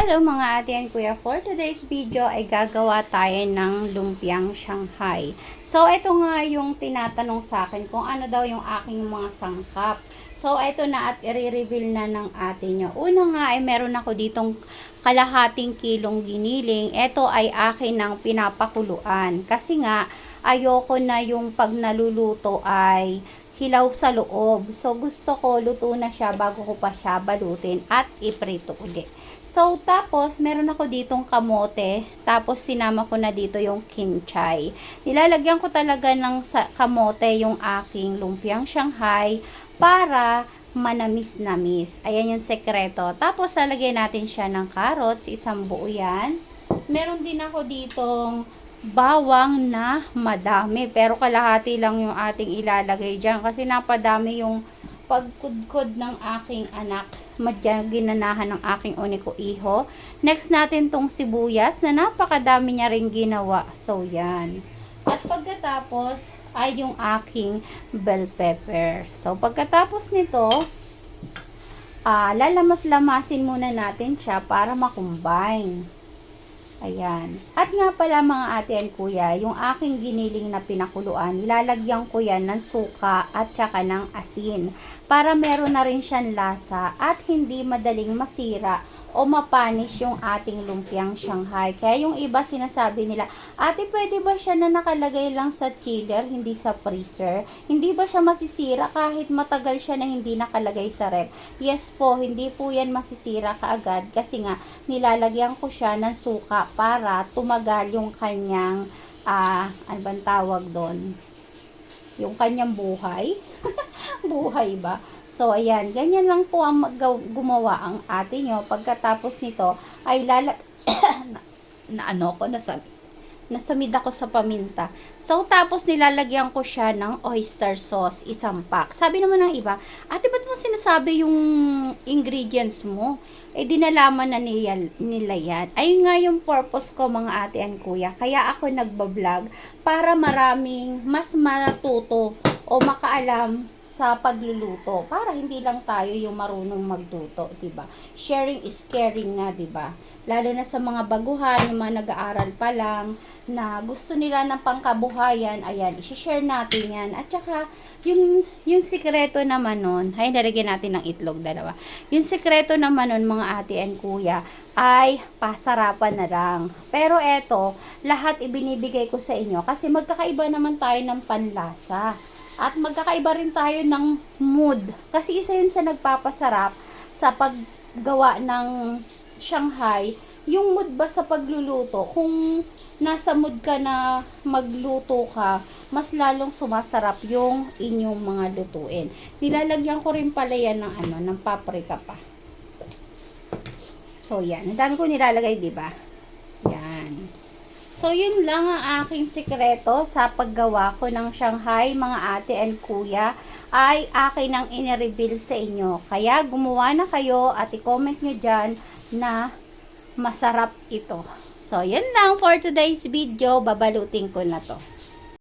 Hello mga ate and kuya, for today's video ay gagawa tayo ng lumpiang Shanghai. So ito nga yung tinatanong sa akin kung ano daw yung aking mga sangkap. So ito na at i-reveal na ng ate nyo. Una nga ay meron ako ditong kalahating kilong giniling. Ito ay akin ng pinapakuluan. Kasi nga ayoko na yung pag naluluto ay hilaw sa loob. So gusto ko luto na siya bago ko pa siya balutin at iprito ulit. So, tapos, meron ako ditong kamote. Tapos, sinama ko na dito yung kimchi. Nilalagyan ko talaga ng kamote yung aking lumpiang Shanghai para manamis-namis. Ayan yung sekreto. Tapos, lalagyan natin siya ng carrots. Isang buo yan. Meron din ako ditong bawang na madami. Pero, kalahati lang yung ating ilalagay dyan. Kasi napadami yung pagkudkod ng aking anak. Ginanahan ng aking uniko iho. Next natin tong sibuyas na napakadami niya ring ginawa. So, yan. At pagkatapos ay yung aking bell pepper. So, pagkatapos nito, lalamas-lamasin muna natin siya para makombine. Ayan. At nga pala mga ate and kuya, yung aking giniling na pinakuluan, ilalagyan ko yan ng suka at saka ng asin. Para meron na rin siyang lasa at hindi madaling masira o mapanis yung ating lumpiang Shanghai. Kaya yung iba sinasabi nila, ate pwede ba siya na nakalagay lang sa chiller, hindi sa freezer? Hindi ba siya masisira kahit matagal siya na hindi nakalagay sa ref? Yes po, hindi po yan masisira kaagad kasi nga nilalagyan ko siya ng suka para tumagal yung kanyang, ano bang tawag doon? Yung kanyang buhay. Buhay ba? So, ayan. Ganyan lang po ang gumawa ang ate nyo. Pagkatapos nito, ay nasamid ako sa paminta. So, tapos nilalagyan ko siya ng oyster sauce, isang pack. Sabi naman ng iba, ate, ba't mo sinasabi yung ingredients mo? Eh, dinalaman na nila yan. Ayun nga yung purpose ko, mga ate and kuya. Kaya ako nagbablog para maraming mas matuto o makaalam sa pagluluto para hindi lang tayo yung marunong magluto, 'di ba? Sharing is caring nga, 'di ba? Lalo na sa mga baguhan, yung mga nag-aaral pa lang na gusto nila ng pangkabuhayan, ayan, i-share natin 'yan. At saka yung sikreto naman nun, ay nilagyan natin ng itlog dalawa. Yung sikreto naman nun, mga ate and kuya, ay pasarapan na lang. Pero eto, lahat ibinibigay ko sa inyo kasi magkakaiba naman tayo ng panlasa. At magkakaiba rin tayo ng mood. Kasi isa yun sa nagpapasarap sa paggawa ng Shanghai. Yung mood ba sa pagluluto? Kung nasa mood ka na magluto ka, mas lalong sumasarap yung inyong mga lutuin. Nilalagyan ko rin pala yan ng paprika pa. So, yan. Ang dami ko nilalagay, di ba? Yan. So, yun lang ang aking sikreto sa paggawa ko ng Shanghai, mga ate and kuya, ay akin ang inireveal sa inyo. Kaya, gumawa na kayo at i-comment nyo dyan na masarap ito. So, yun lang for today's video. Babalutin ko na to.